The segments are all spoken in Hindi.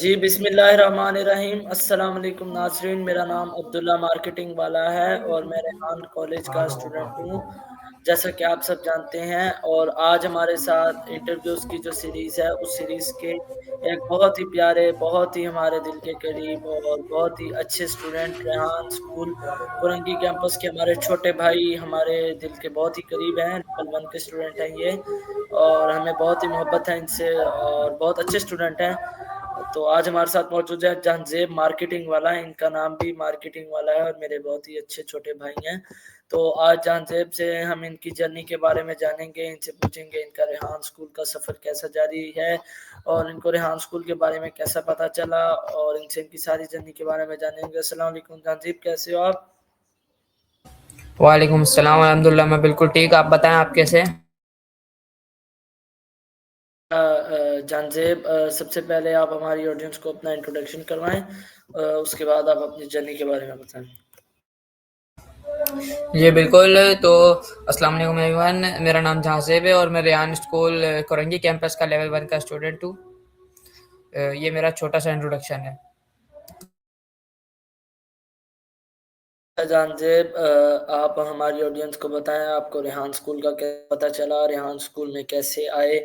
जी, बिस्मिल्लाहिर्रहमानिर्रहीम। अस्सलाम वालेकुम नाज़रीन, मेरा नाम अब्दुल्ला मार्केटिंग वाला है और मैं रेहान कॉलेज का स्टूडेंट हूँ, जैसा कि आप सब जानते हैं। और आज हमारे साथ इंटरव्यूज़ की जो सीरीज़ है, उस सीरीज़ के एक बहुत ही प्यारे, बहुत ही हमारे दिल के करीब और बहुत ही अच्छे student Rehan school Korangi campus के हमारे छोटे भाई हमारे दिल के बहुत ही करीब हैं, लेवल 1 के स्टूडेंट हैं ये और हमें बहुत ही मोहब्बत है इनसे और बहुत अच्छे स्टूडेंट हैं। तो आज हमारे साथ मौजूद है जहांज़ेब मार्केटिंग वाला, इनका नाम भी मार्केटिंग वाला है और मेरे बहुत ही अच्छे छोटे भाई हैं। तो आज जहांज़ेब से हम इनकी जर्नी के बारे में जानेंगे, इनसे पूछेंगे इनका रेहान स्कूल का सफ़र कैसा जारी है और इनको रेहान स्कूल के बारे में कैसा पता चला और इनसे इनकी सारी जर्नी के बारे में जानेंगे। अस्सलाम वालेकुम जहांज़ेब, कैसे हो आप? वालेकुम अस्सलाम अल्हम्दुलिल्लाह, मैं बिल्कुल ठीक। आप बताएं, आप कैसे हैं? जहांज़ेब, सबसे पहले आप हमारी ऑडियंस को अपना इंट्रोडक्शन करवाएँ, उसके बाद आप अपनी जर्नी के बारे में बताएँ। जी बिल्कुल। तो अस्सलाम वालेकुम एवरीवन, मेरा नाम जहाज़ेब है और मैं रेहान स्कूल कोरंगी कैंपस का लेवल 1 का स्टूडेंट हूँ। ये मेरा छोटा सा इंट्रोडक्शन है। जानज़ेब, आप हमारी ऑडियंस को बताएँ आपको रेहान स्कूल का कैसे पता चला? रेहान स्कूल में कैसे आए?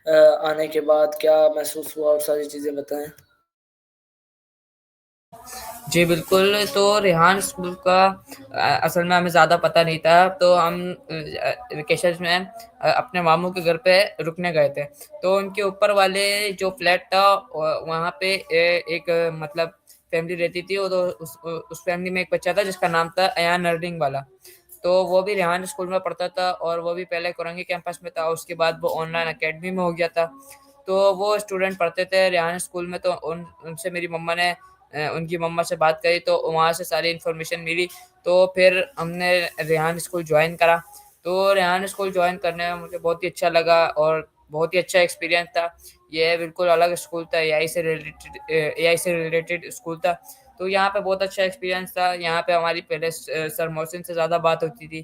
आने के बाद क्या महसूस हुआ और सारी चीज़ें बताएँ। जी बिल्कुल, तो रेहान स्कूल का असल में हमें ज़्यादा पता नहीं था, तो हम वेकेशंस में अपने मामू के घर पे रुकने गए थे। तो उनके ऊपर वाले जो फ्लैट था वहाँ पे एक मतलब फैमिली रहती थी और तो उस फैमिली में एक बच्चा था जिसका नाम था अयान अर्निंग वाला। तो वो भी रेहान स्कूल में पढ़ता था और वो भी पहले कोरंगी कैंपस में था, उसके बाद वो ऑनलाइन अकेडमी में हो गया था। तो वो स्टूडेंट पढ़ते थे रेहान स्कूल में, तो उनसे मेरी मम्मा ने उनकी मम्मा से बात करी तो वहाँ से सारी इन्फॉर्मेशन मिली। तो फिर हमने रेहान स्कूल ज्वाइन करा। तो रेहान स्कूल ज्वाइन करने में मुझे बहुत ही अच्छा लगा और बहुत ही अच्छा एक्सपीरियंस था। ये बिल्कुल अलग स्कूल था, एआई से रिलेटेड स्कूल था। तो यहाँ पे बहुत अच्छा एक्सपीरियंस था। यहाँ पे हमारी पहले सर मोहसिन से ज़्यादा बात होती थी।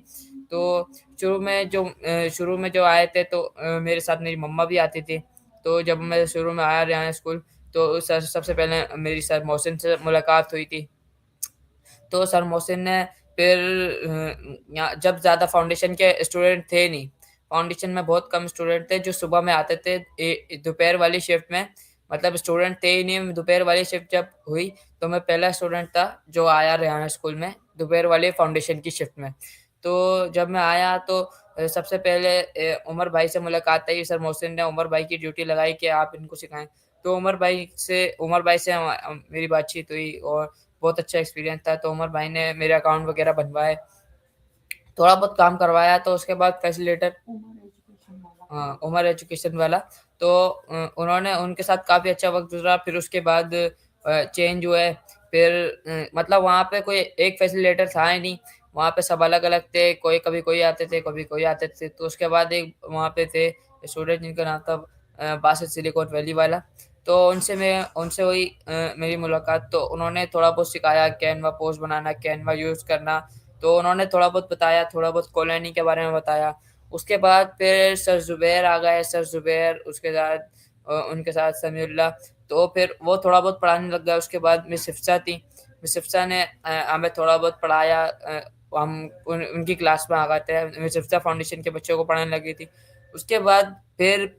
तो शुरू में जो आए थे तो मेरे साथ मेरी मम्मा भी आती थी। तो जब मैं शुरू में आया रेहान स्कूल, तो सर सबसे पहले मेरी सर मोहसिन से मुलाकात हुई थी। तो सर मोहसिन ने फिर यहाँ जब ज़्यादा फाउंडेशन के स्टूडेंट थे नहीं, फाउंडेशन में बहुत कम स्टूडेंट थे जो सुबह में आते थे दोपहर वाली शिफ्ट में, मतलब स्टूडेंट थे ही नहीं। दोपहर वाली शिफ्ट जब हुई, तो मैं पहला स्टूडेंट था जो आया रेहान स्कूल में दोपहर वाले फाउंडेशन की शिफ्ट में। तो जब मैं आया तो सबसे पहले उमर भाई से मुलाकात हुई। सर मोहसिन ने उमर भाई की ड्यूटी लगाई कि आप इनको सिखाएँ। तो उमर भाई से मेरी बातचीत हुई और बहुत अच्छा एक्सपीरियंस था। तो उमर भाई ने मेरे अकाउंट वगैरह बनवाए, थोड़ा बहुत काम करवाया। तो उसके बाद फैसिलिटेटर, हाँ, उमर एजुकेशन वाला। तो उन्होंने उनके साथ काफ़ी अच्छा वक़्त गुज़रा। फिर उसके बाद चेंज हुए। फिर मतलब वहाँ पे कोई एक फैसिलिटेटर था ही नहीं, वहाँ पे सब अलग-अलग थे, कोई कभी कोई आते थे, कभी कोई आते थे। तो उसके बाद एक वहाँ पे थे स्टूडेंट जिनका नाम था बासित सिलिकॉन वैली वाला। तो उनसे हुई मेरी मुलाकात। तो उन्होंने थोड़ा बहुत सिखाया, कैनवा पोस्ट बनाना, कैनवा यूज़ करना। तो उन्होंने थोड़ा बहुत बताया, थोड़ा बहुत कॉलोनी के बारे में बताया। उसके बाद फिर सर ज़ुबैर आ गए, सर ज़ुबैर, उसके बाद उनके साथ समीउल्लाह। तो फिर वो थोड़ा बहुत पढ़ाने लग गया। उसके बाद मिस हिफ्सा थी, मिस हिफ्सा ने हमें थोड़ा बहुत पढ़ाया। हम उनकी क्लास में आ गए थे। मिस हिफ्सा फाउंडेशन के बच्चों को पढ़ाने लगी थी। उसके बाद फिर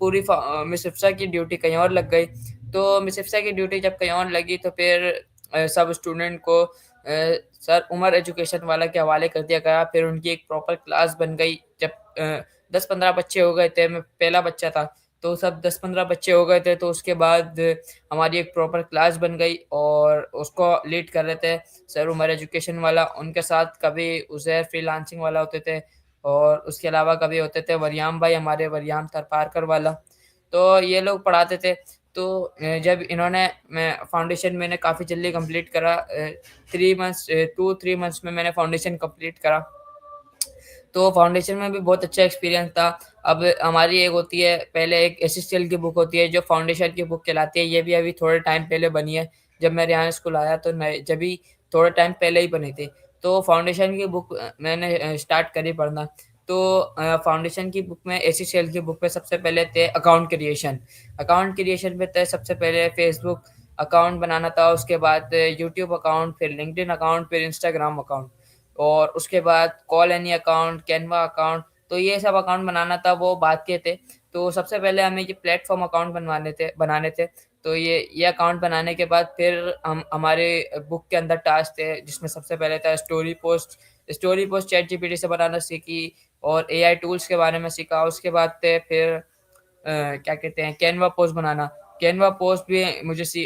मिस हिफ्सा की ड्यूटी कहीं और लग गई। तो मिस हिफ्सा की ड्यूटी जब कहीं और लगी तो फिर सब स्टूडेंट को सर उमर एजुकेशन वाला के हवाले कर दिया गया। फिर उनकी एक प्रॉपर क्लास बन गई। जब 10-15 बच्चे हो गए थे, मैं पहला बच्चा था, तो सब 10-15 बच्चे हो गए थे। तो उसके बाद हमारी एक प्रॉपर क्लास बन गई और उसको लीड कर रहे थे सर उमर एजुकेशन वाला। उनके साथ कभी उज़ैर फ्रीलांसिंग वाला होते थे और उसके अलावा कभी होते थे वरियाम भाई, हमारे वरियाम थरपारकर वाला। तो ये लोग पढ़ाते थे। तो जब इन्होंने मैं फाउंडेशन मैंने काफ़ी जल्दी कंप्लीट करा। 2-3 मंथ्स में मैंने फाउंडेशन कंप्लीट करा। तो फाउंडेशन में भी बहुत अच्छा एक्सपीरियंस था। अब हमारी एक होती है, पहले एक एसएससीएल की बुक होती है जो फाउंडेशन की बुक कहलाती है। ये भी अभी थोड़े टाइम पहले बनी है। जब मैं रेहान स्कूल आया तो नए जभी थोड़े टाइम पहले ही बनी थी। तो फाउंडेशन की बुक मैंने स्टार्ट करी पढ़ना। तो फाउंडेशन की बुक में, एसएससीएल की बुक में सबसे पहले थे अकाउंट क्रिएशन। अकाउंट क्रिएशन में थे सबसे पहले फेसबुक, अकाउंट बनाना था, उसके बाद यूट्यूब अकाउंट, फिर लिंक्डइन अकाउंट, फिर इंस्टाग्राम अकाउंट और उसके बाद call any account, Canva account, तो ये सब अकाउंट बनाना था, वो बाद के थे। तो सबसे पहले हमें ये प्लेटफ़ॉर्म अकाउंट बनाने थे। तो ये अकाउंट बनाने के बाद फिर हम हमारे बुक के अंदर टास्क थे, जिसमें सबसे पहले था स्टोरी पोस्ट चैटजीपीटी से बनाना सीखी और एआई टूल्स के बारे में सीखा। उसके बाद थे फिर क्या कहते हैं कैनवा पोस्ट बनाना। कैनवा पोस्ट भी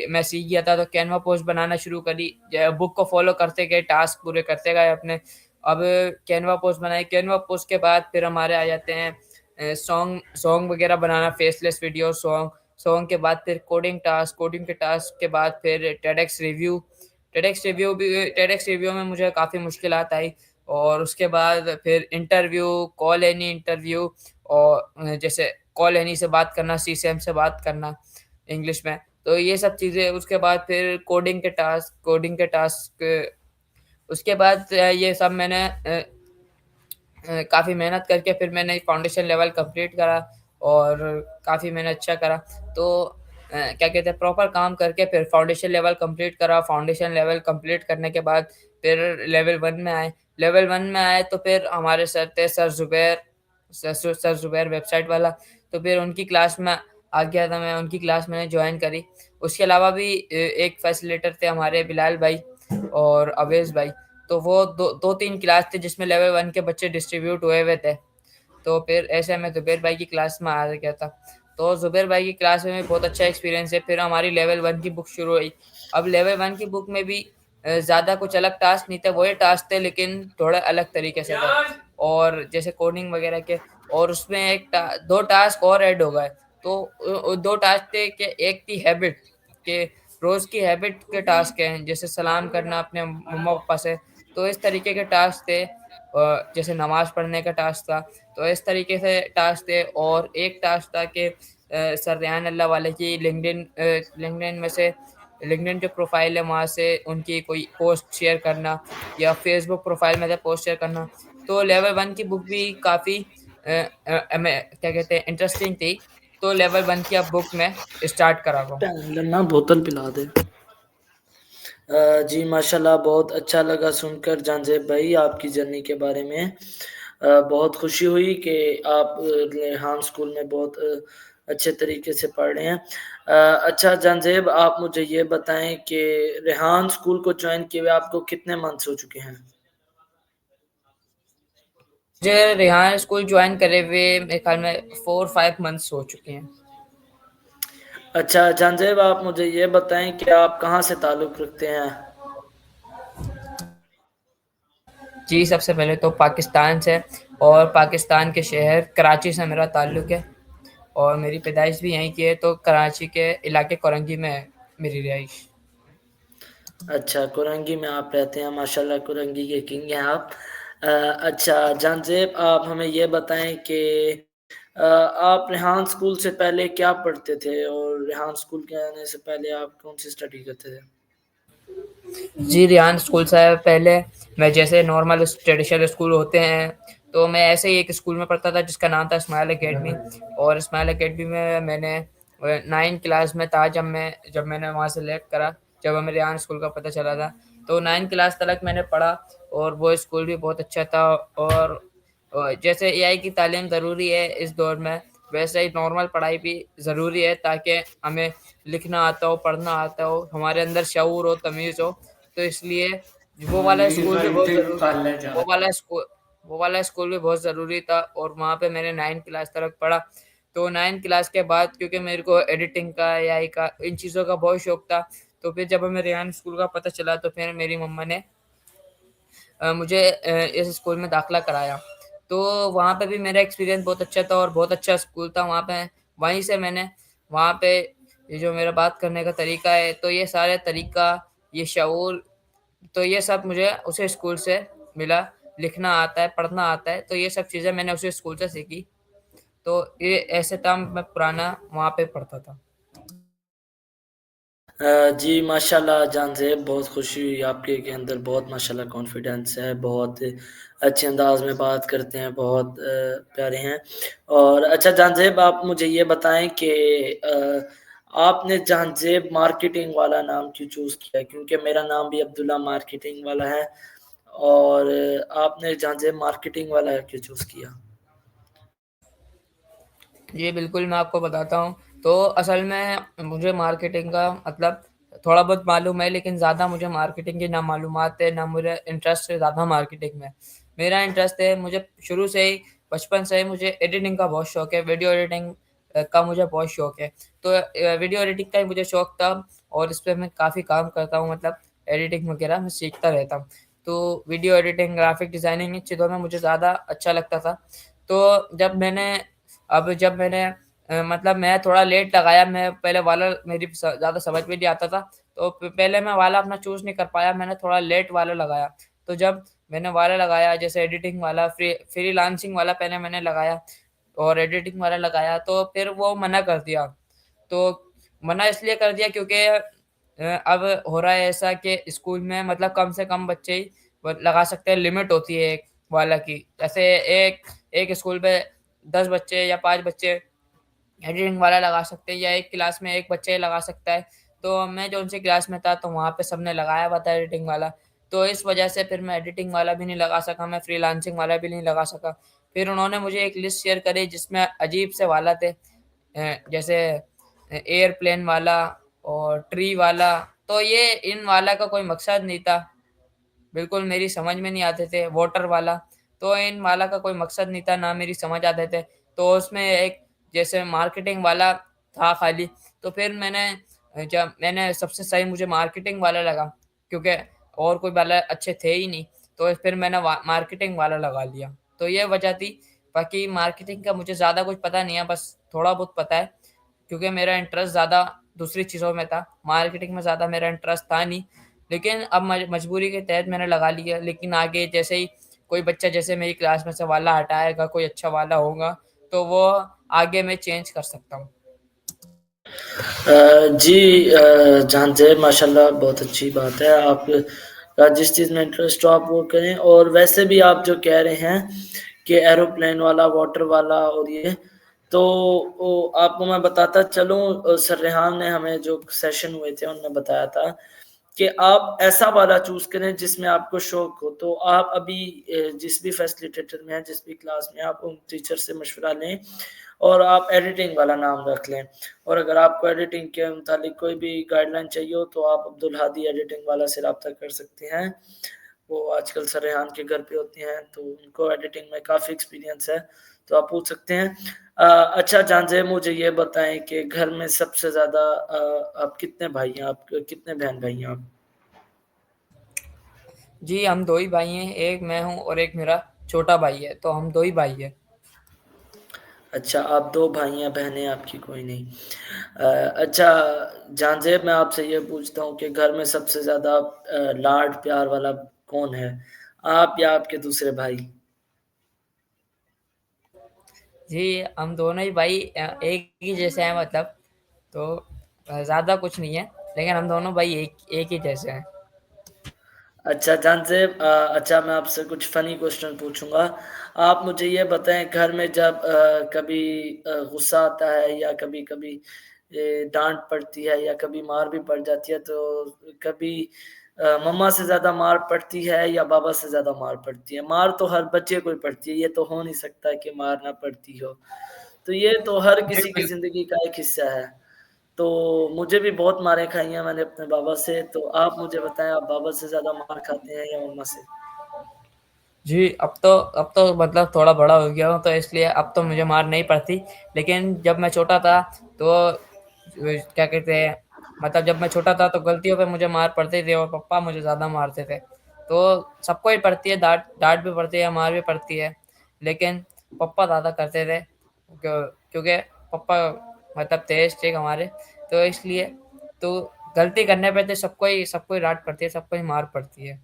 मैं सीख गया था, तो कैनवा पोस्ट बनाना शुरू करी। बुक को फ़ॉलो करते गए, टास्क पूरे करते गए अपने। अब कैनवा पोस्ट बनाई, कैनवा पोस्ट के बाद फिर हमारे आ जाते हैं सॉन्ग सॉन्ग वगैरह बनाना, फेसलेस वीडियो सॉन्ग। सॉन्ग के बाद फिर कोडिंग के टास्क के बाद फिर टेडेक्स रिव्यू में मुझे काफ़ी मुश्किलात आई और उसके बाद फिर इंटरव्यू, कॉल एनी इंटरव्यू और जैसे कॉल एनी से बात करना, सीसैम से बात करना इंग्लिश में। तो ये सब चीज़ें, उसके बाद फिर कोडिंग के टास्क उसके बाद ये सब मैंने काफ़ी मेहनत करके फिर मैंने फाउंडेशन लेवल कंप्लीट करा और काफ़ी मैंने अच्छा करा। तो क्या कहते हैं प्रॉपर काम करके फिर फाउंडेशन लेवल कंप्लीट करा। फाउंडेशन लेवल कंप्लीट करने के बाद फिर लेवल 1 में आए। लेवल 1 में आए तो फिर हमारे सर थे सर ज़ुबैर वेबसाइट वाला, तो फिर उनकी क्लास में आ गया था मैं, उनकी क्लास मैंने जॉइन करी। उसके अलावा भी एक फैसिलिटेटर थे हमारे बिलाल भाई और अवेश भाई, तो वो 2-3 क्लास थे जिसमें लेवल 1 के बच्चे डिस्ट्रीब्यूट हुए हुए थे। तो फिर ऐसे मैं ज़ुबैर भाई की क्लास में आ गया था। तो ज़ुबैर भाई की क्लास में भी बहुत अच्छा एक्सपीरियंस है। फिर हमारी लेवल 1 की बुक शुरू हुई। अब लेवल 1 की बुक में भी ज़्यादा कुछ अलग टास्क नहीं थे, वही टास्क थे लेकिन थोड़े अलग तरीके से थे और जैसे कोडिंग वगैरह के। और उसमें 2 टास्क और ऐड हो गए। तो 2 टास्क थे कि एक थी हैबिट, के रोज़ की हैबिट के टास्क हैं, जैसे सलाम करना अपने मम्मा-पापा से। तो इस तरीके के टास्क थे जैसे नमाज़ पढ़ने का टास्क था। तो इस तरीके से टास्क थे और एक टास्क था कि सर रेहान अल्लाह वाले की लिंक्डइन में से लिंक्डइन जो प्रोफ़ाइल है वहाँ से उनकी कोई पोस्ट शेयर करना या फ़ेसबुक प्रोफ़ाइल में से पोस्ट शेयर करना। तो लेवल 1 की बुक भी काफ़ी हमें क्या कहते हैं इंटरेस्टिंग थी। तो लेवल 1 की अब बुक मैं स्टार्ट कर रहा हूँ। ना बोतल पिला दे। जी माशाल्लाह बहुत अच्छा लगा सुनकर जानज़ेब भाई आपकी जर्नी के बारे में। बहुत खुशी हुई कि आप रेहान स्कूल में बहुत अच्छे तरीके से पढ़ रहे हैं। अच्छा जानज़ेब आप मुझे ये बताएँ कि रेहान स्कूल को जॉइन किए हुए आपको कितने मंथ्स हो चुके हैं? मुझे रेहान स्कूल जॉइन करे हुए मेरे ख़्याल में 4-5 मंथ्स हो चुके हैं। अच्छा जानज़ेब आप मुझे ये बताएँ कि आप कहाँ से ताल्लुक़ रखते हैं? जी, सबसे पहले तो पाकिस्तान से और पाकिस्तान के शहर कराची से मेरा ताल्लुक़ है और मेरी पैदाइश भी यहीं की है, तो कराची के इलाके कोरंगी में है मेरी रिहाइश। अच्छा, कुरंगी में आप रहते हैं, माशाल्लाह कुरंगी के किंग हैं आप। अच्छा जानज़ेब आप हमें ये बताएँ कि आप रेहान स्कूल से पहले क्या पढ़ते थे? और रेहान स्कूल के आने से पहले आप कौन-सी स्टडी करते थे? जी, रेहान स्कूल से पहले मैं जैसे नॉर्मल ट्रेडिशनल स्कूल होते हैं, तो मैं ऐसे ही एक स्कूल में पढ़ता था जिसका नाम था स्माइल अकेडमी और स्माइल अकेडमी में मैंने 9th क्लास में था जब मैंने वहाँ सेलेक्ट करा, जब हमें रेहान स्कूल का पता चला था। तो 9th क्लास तक मैंने पढ़ा और वो स्कूल भी बहुत अच्छा था और जैसे एआई की तालीम ज़रूरी है इस दौर में, वैसे ही नॉर्मल पढ़ाई भी ज़रूरी है ताकि हमें लिखना आता हो, पढ़ना आता हो, हमारे अंदर शऊर हो, तमीज़ हो। तो इसलिए वो वाला स्कूल भी बहुत ज़रूरी वो वाला स्कूल वो वाला स्कूल भी बहुत ज़रूरी था और वहाँ पे मैंने 9th क्लास तक पढ़ा। तो 9th क्लास के बाद क्योंकि मेरे को एडिटिंग का, एआई का, इन चीज़ों का बहुत शौक था, तो फिर जब हमें रेहान स्कूल का पता चला तो फिर मेरी मम्मा ने मुझे इस स्कूल में दाखिला कराया। तो वहाँ पे भी मेरा एक्सपीरियंस बहुत अच्छा था और बहुत अच्छा स्कूल था वहाँ पे। वहीं से मैंने वहाँ पे ये जो मेरा बात करने का तरीका है, तो ये सारे तरीका, ये शऊर, तो ये सब मुझे उसी स्कूल से मिला। लिखना आता है, पढ़ना आता है, तो ये सब चीज़ें मैंने उसी स्कूल से सीखी। तो ये ऐसे था मैं पुराना वहाँ पे पढ़ता था। जी माशाल्लाह जानज़ेब बहुत खुशी हुई आपके के अंदर बहुत माशाल्लाह कॉन्फिडेंस है, बहुत अच्छे अंदाज़ में बात करते हैं, बहुत प्यारे हैं। और अच्छा जानज़ेब आप मुझे ये बताएँ कि आपने जहांजेब मार्केटिंग वाला नाम क्यों चूज़ किया? क्योंकि मेरा नाम भी अब्दुल्ला मार्केटिंग वाला है और आपने जहांजेब मार्केटिंग वाला क्यों चूज़ किया? जी, बिल्कुल, मैं आपको बताता हूँ। तो असल में मुझे मार्केटिंग का मतलब थोड़ा बहुत मालूम है, लेकिन ज़्यादा मुझे मार्केटिंग की ना मालूमात है, ना मुझे इंटरेस्ट है ज़्यादा मार्केटिंग में। मेरा इंटरेस्ट है, मुझे शुरू से ही बचपन से ही मुझे एडिटिंग का बहुत शौक है, वीडियो एडिटिंग का मुझे बहुत शौक है। तो वीडियो एडिटिंग का ही मुझे शौक था और इस पे मैं काफ़ी काम करता हूँ मतलब एडिटिंग वगैरह मैं सीखता रहता हूँ। तो वीडियो एडिटिंग, ग्राफ़िक डिज़ाइनिंग इन चीज़ों में मुझे ज़्यादा अच्छा लगता था। तो जब मैंने मतलब मैं थोड़ा लेट लगाया, मैं पहले वाला मेरी ज़्यादा समझ में नहीं आता था, तो पहले मैं वाला अपना चूज़ नहीं कर पाया, मैंने थोड़ा लेट वाला लगाया। तो जब मैंने वाला लगाया जैसे एडिटिंग वाला, फ्रीलांसिंग वाला पहले मैंने लगाया और एडिटिंग वाला लगाया, तो फिर वो मना कर दिया। तो मना इसलिए कर दिया क्योंकि अब हो रहा है ऐसा कि स्कूल में मतलब कम से कम बच्चे ही लगा सकते हैं, लिमिट होती है एक वाला की। जैसे एक एक स्कूल पे 10 बच्चे या 5 बच्चे एडिटिंग वाला लगा सकते हैं या एक क्लास में 1 बच्चा ही लगा सकता है। तो मैं जो-सी क्लास में था तो वहाँ पे सबने लगाया हुआ था एडिटिंग वाला। तो इस वजह से फिर मैं एडिटिंग वाला भी नहीं लगा सका, मैं फ्रीलांसिंग वाला भी नहीं लगा सका। फिर उन्होंने मुझे एक लिस्ट शेयर करी जिसमें अजीब से वाला थे जैसे एयरप्लेन वाला और ट्री वाला। तो ये इन वाला का कोई मकसद नहीं था। बिल्कुल मेरी समझ में नहीं आते थे, वाटर वाला, तो इन वाला का कोई मकसद नहीं था, ना मेरी समझ आते थे। तो उसमें एक जैसे मार्केटिंग वाला था खाली, तो फिर जब मैंने सबसे सही मुझे मार्केटिंग वाला लगा, क्योंकि और कोई वाला अच्छे थे ही नहीं, तो फिर मैंने वा मार्केटिंग वाला लगा लिया। तो ये वजह थी, बाकी मार्केटिंग का मुझे ज़्यादा कुछ पता नहीं है, बस थोड़ा बहुत पता है, क्योंकि मेरा इंटरेस्ट ज़्यादा दूसरी चीज़ों में था, मार्केटिंग में ज़्यादा मेरा इंटरेस्ट था नहीं। लेकिन अब मजबूरी के तहत मैंने लगा लिया, लेकिन आगे जैसे ही कोई बच्चा जैसे मेरी क्लास में से वाला हटाएगा, कोई अच्छा वाला होगा, तो वो आगे मैं चेंज कर सकता हूँ। जी जानते माशाल्लाह बहुत अच्छी बात है। आप जिस चीज़ में इंटरेस्ट हो आप वो करें और वैसे भी आप जो कह रहे हैं कि एरोप्लेन वाला, वाटर वाला और ये तो वो आपको मैं बताता चलूँ सर रेहान ने हमें जो सेशन हुए थे उनने बताया था कि आप ऐसा वाला चूज़ करें जिसमें आपको शौक हो। तो आप अभी जिस भी फैसिलिटेटर में हैं, जिस भी क्लास में आप उन टीचर से मशवरा लें और आप एडिटिंग वाला नाम रख लें। और अगर आपको एडिटिंग के मुतालिक कोई भी गाइडलाइन चाहिए हो तो आप अब्दुल हादी एडिटिंग वाला से राब्ता कर सकते हैं। वो आजकल सर रेहान के घर पे होते हैं तो उनको एडिटिंग में काफ़ी एक्सपीरियंस है, तो आप पूछ सकते हैं। अच्छा जानज़ेब मुझे ये बताएँ कि घर में सबसे ज़्यादा आप कितने भाई हैं? आप कितने बहन-भाई हैं आप? जी, हम 2 ही भाई हैं, एक मैं हूँ और एक मेरा छोटा भाई है, तो हम 2 ही भाई हैं। अच्छा, आप 2 भाई हैं, बहनें आपकी कोई नहीं। अच्छा जानज़ेब मैं आपसे ये पूछता हूँ कि घर में सबसे ज़्यादा लाड-प्यार वाला कौन है? आप या आपके दूसरे भाई? जी, हम दोनों ही भाई एक ही जैसे हैं मतलब, तो ज़्यादा कुछ नहीं है, लेकिन हम दोनों भाई एक एक ही जैसे हैं। अच्छा जानज़ेब अच्छा मैं आपसे कुछ फ़नी क्वेश्चन पूछूँगा। आप मुझे ये बताएँ घर में जब कभी गुस्सा आता है या कभी-कभी डाँट पड़ती है या कभी मार भी पड़ जाती है तो कभी मम्मा से ज़्यादा मार पड़ती है या बाबा से ज़्यादा मार पड़ती है? मार तो हर बच्चे को ही पड़ती है, ये तो हो नहीं सकता कि मार ना पड़ती हो। तो ये तो हर जी, किसी की बिल ज़िंदगी का एक हिस्सा है। तो मुझे भी बहुत मारें खाई हैं मैंने अपने बाबा से, तो आप मुझे बताएँ आप बाबा से ज़्यादा मार खाते हैं या मम्मा से? जी, अब तो मतलब थोड़ा बड़ा हो गया हूँ, तो इसलिए अब तो मुझे मार नहीं पड़ती। लेकिन जब मैं छोटा था, तो क्या कहते हैं, मतलब जब मैं छोटा था, तो गलतियों पे मुझे मार पड़ती थी और पापा मुझे ज़्यादा मारते थे। तो सबको ही पड़ती है, डाँट डाँट भी पड़ती है, मार भी पड़ती है। लेकिन पापा ज़्यादा करते थे, क्योंकि पापा मतलब तेज़ थे हमारे, तो इसलिए तो गलती करने पे तो सबको ही डाँट पड़ती है, सबको ही मार पड़ती है।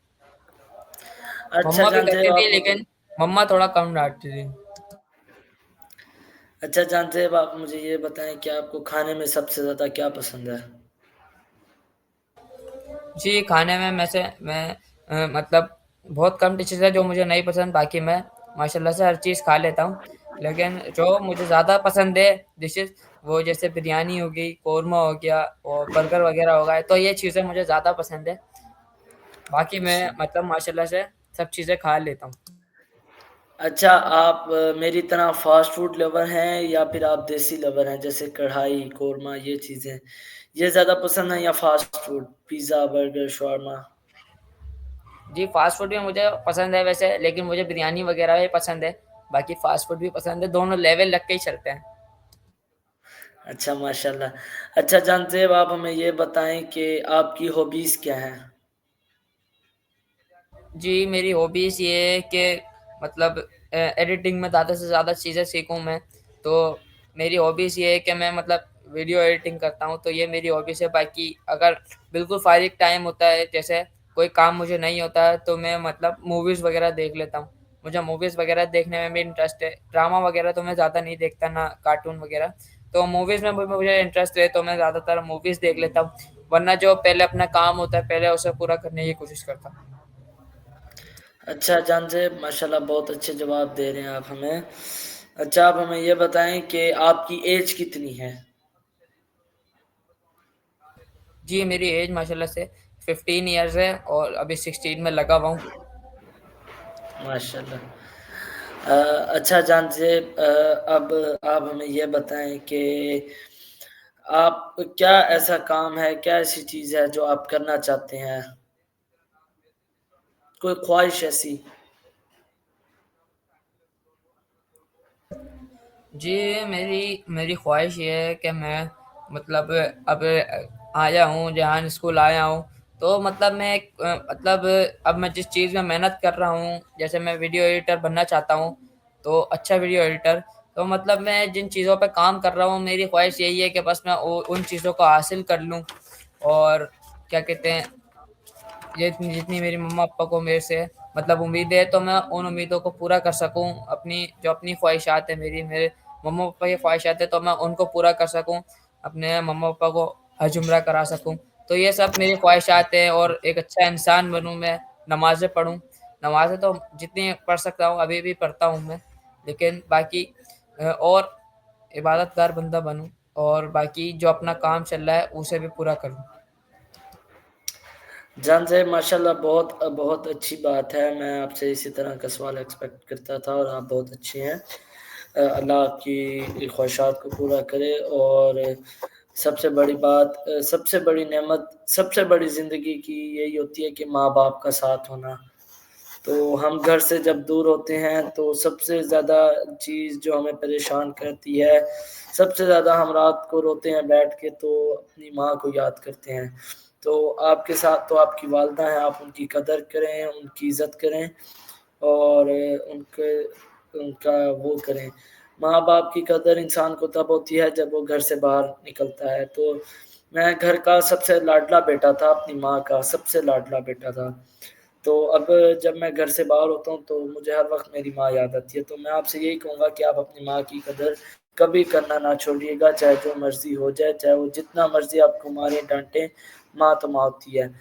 अच्छा मम्मा भी जानते करती हो थी, आप मुझे लेकिन मम्मा थोड़ा कम डाँटती थी। अच्छा जानते हो आप मुझे ये बताएँ कि आपको खाने में सबसे ज़्यादा क्या पसंद है? जी, खाने में मैं मतलब बहुत कम डिशेज़ है जो मुझे नहीं पसंद, बाकी मैं माशाल्लाह से हर चीज़ खा लेता हूँ। लेकिन जो मुझे ज़्यादा पसंद है डिशेज़, वो जैसे बिरयानी हो गई, कौरमा हो गया और बर्गर वगैरह हो गए, तो ये चीज़ें मुझे ज़्यादा पसंद है। बाकी मैं अच्छा। मतलब माशाल्लाह से सब चीज़ें खा लेता हूँ। अच्छा, आप मेरी तरह फ़ास्ट फ़ूड लवर हैं या फिर आप देसी लवर हैं? जैसे कढ़ाई, कोरमा ये चीज़ें, ये ज़्यादा पसंद है या fast food, pizza, burger, shawarma? जी, फ़ास्ट फ़ूड भी मुझे पसंद है वैसे, लेकिन मुझे बिरयानी वगैरह भी पसंद है। बाकी फ़ास्ट फ़ूड भी पसंद है, दोनों लेवल रख के ही चलते हैं। अच्छा, माशाल्लाह। अच्छा जानज़ेब, आप हमें ये बताएँ कि आपकी हॉबीज़ क्या हैं? जी, मेरी हॉबीज़ ये है कि मतलब एडिटिंग में ज़्यादा से ज़्यादा चीज़ें सीखूँ मैं। तो मेरी हॉबीज़ ये है कि मैं मतलब वीडियो एडिटिंग करता हूँ, तो ये मेरी हॉबीज़ है। बाकी अगर बिल्कुल फ़ारिग टाइम होता है, जैसे कोई काम मुझे नहीं होता है, तो मैं मतलब मूवीज़ वगैरह देख लेता हूँ। मुझे मूवीज़ वगैरह देखने में भी इंटरेस्ट है। ड्रामा वगैरह तो मैं ज़्यादा नहीं देखता, ना कार्टून वगैरह। तो मूवीज़ में भी मुझे इंटरेस्ट है, तो मैं ज़्यादातर मूवीज़ देख लेता हूँ। वरना जो पहले अपना काम होता है, पहले उसे पूरा करने की कोशिश करता हूँ। अच्छा जानज़ेब, माशाल्लाह बहुत अच्छे जवाब दे रहे हैं आप हमें। अच्छा, आप हमें ये बताएँ कि आपकी ऐज कितनी है? जी, मेरी एज माशाल्लाह से 15 इयर्स है और अभी 16 में लगा हुआ हूँ। माशाल्लाह। अच्छा जानज़ेब, अब आप हमें ये बताएँ कि आप क्या ऐसा काम है, क्या ऐसी चीज़ है जो आप करना चाहते हैं? कोई ख़्वाहिश ऐसी? जी, मेरी मेरी ख़्वाहिश ये है कि मैं मतलब अब आया हूँ, जहाँ स्कूल आया हूँ, तो मतलब मैं एक मतलब अब मैं जिस चीज़ में मेहनत कर रहा हूँ, जैसे मैं वीडियो एडिटर बनना चाहता हूँ, तो अच्छा वीडियो एडिटर, तो मतलब मैं जिन चीज़ों पे काम कर रहा हूँ, मेरी ख़्वाहिश यही है कि बस मैं वो उन चीज़ों को हासिल कर लूँ और क्या कहते हैं, ये जितनी मेरी मम्मा-पापा को मेरे से मतलब उम्मीदें हैं, तो मैं उन उम्मीदों को पूरा कर सकूँ। अपनी ख़्वाहिशात है मेरी, मेरे मम्मा-पापा की ख़्वाहिशात है, तो मैं उनको पूरा कर सकूँ। अपने मम्मा-पापा को हज-उम्रा करा सकूँ। तो ये सब मेरी ख़्वाहिशात हैं और एक अच्छा इंसान बनूँ मैं, नमाज़ें पढ़ूँ। नमाज़ें तो जितनी पढ़ सकता हूँ, अभी भी पढ़ता हूँ मैं। लेकिन बाकी और इबादतगार बंदा बनूँ और बाकी जो अपना काम चल रहा है, उसे भी पूरा करूँ। जान साहब, माशाल्लाह बहुत बहुत अच्छी बात है। मैं आपसे इसी तरह का सवाल एक्सपेक्ट करता था और आप बहुत अच्छे हैं। अल्लाह आपकी ख्वाहिशात को पूरा करे और सबसे बड़ी बात सबसे बड़ी नेमत, सबसे बड़ी ज़िंदगी की यही होती है कि माँ-बाप का साथ होना। तो हम घर से जब दूर होते हैं तो सबसे ज़्यादा चीज़ जो हमें परेशान करती है, सबसे ज़्यादा हम रात को रोते हैं बैठ के तो अपनी माँ को याद करते हैं। तो आपके साथ तो आपकी वालिदा हैं, आप उनकी कदर करें, उनकी इज़्ज़त करें और उनके उनका वो करें। माँ-बाप की कदर इंसान को तब होती है जब वो घर से बाहर निकलता है। तो मैं घर का सबसे लाडला बेटा था, अपनी माँ का सबसे लाडला बेटा था। तो अब जब मैं घर से बाहर होता हूँ तो मुझे हर वक़्त मेरी माँ याद आती है। तो मैं आपसे यही कहूँगा कि आप अपनी माँ की कदर कभी करना ना छोड़िएगा, चाहे जो मर्ज़ी हो जाए, चाहे वो जितना मर्ज़ी आपको मारे, डाँटे, माँ तो माँ होती है।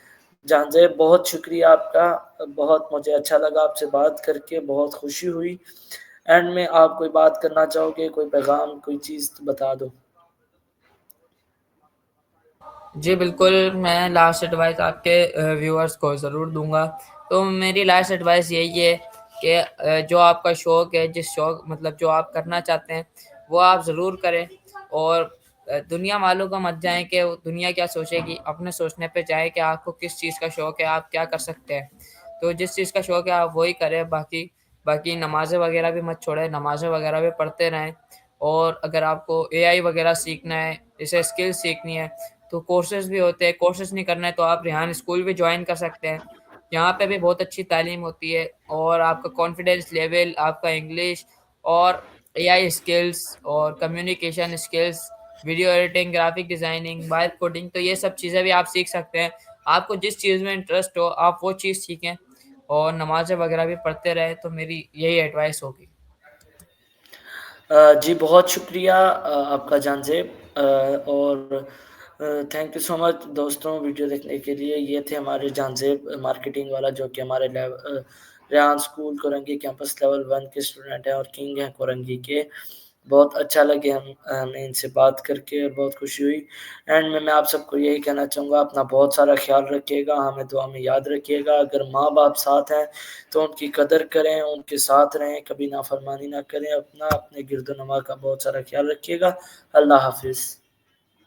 जान ज़ेब, बहुत शुक्रिया आपका, बहुत मुझे अच्छा लगा आपसे बात करके, बहुत खुशी हुई। एंड में आप कोई बात करना चाहोगे, कोई पैगाम, कोई चीज़ तो बता दो? जी, बिल्कुल, मैं लास्ट एडवाइस आपके व्यूअर्स को ज़रूर दूँगा। तो मेरी लास्ट एडवाइस यही है कि जो आपका शौक है, जिस शौक मतलब जो आप करना चाहते हैं, वो आप ज़रूर करें और दुनिया वालों को मत जाएँ कि दुनिया क्या सोचेगी, अपने सोचने पे जाएँ कि आपको किस चीज़ का शौक है, आप क्या कर सकते हैं। तो जिस चीज़ का शौक है, आप वही करें, बाकी बाकी नमाज़ें वगैरह भी मत छोड़ें, नमाज़ें वगैरह भी पढ़ते रहें और अगर आपको एआई वगैरह सीखना है, जैसे स्किल्स सीखनी है, तो कोर्सेज़ भी होते हैं, कोर्सेज़ नहीं करना है तो आप रेहान स्कूल भी जॉइन कर सकते हैं। यहाँ पे भी बहुत अच्छी तालीम होती है और आपका कॉन्फिडेंस लेवल, आपका इंग्लिश और एआई स्किल्स और communication skills, video editing, graphic designing, vibe coding, तो ये सब चीज़ें भी आप सीख सकते हैं। आपको जिस चीज़ में इंटरेस्ट हो, आप वो चीज़ सीखें और नमाज़ें वगैरह भी पढ़ते रहें, तो मेरी यही एडवाइस होगी। जी, बहुत शुक्रिया आपका जानज़ेब, और थैंक यू सो मच दोस्तों वीडियो देखने के लिए। ये थे हमारे जानज़ेब मार्केटिंग वाला जो कि हमारे Rehan school Korangi campus level 1 के स्टूडेंट हैं और किंग हैं कोरंगी के। बहुत अच्छा लगे हमें इनसे बात करके और बहुत खुशी हुई। एंड में मैं आप सबको यही कहना चाहूँगा अपना बहुत सारा ख़्याल रखिएगा, हमें दुआ में याद रखिएगा। अगर माँ-बाप साथ हैं, तो उनकी कदर करें, उनके साथ रहें, कभी नाफ़रमानी ना करें। अपने गिरदो-नमा का बहुत सारा ख़्याल रखिएगा। अल्लाह हाफ़िज़।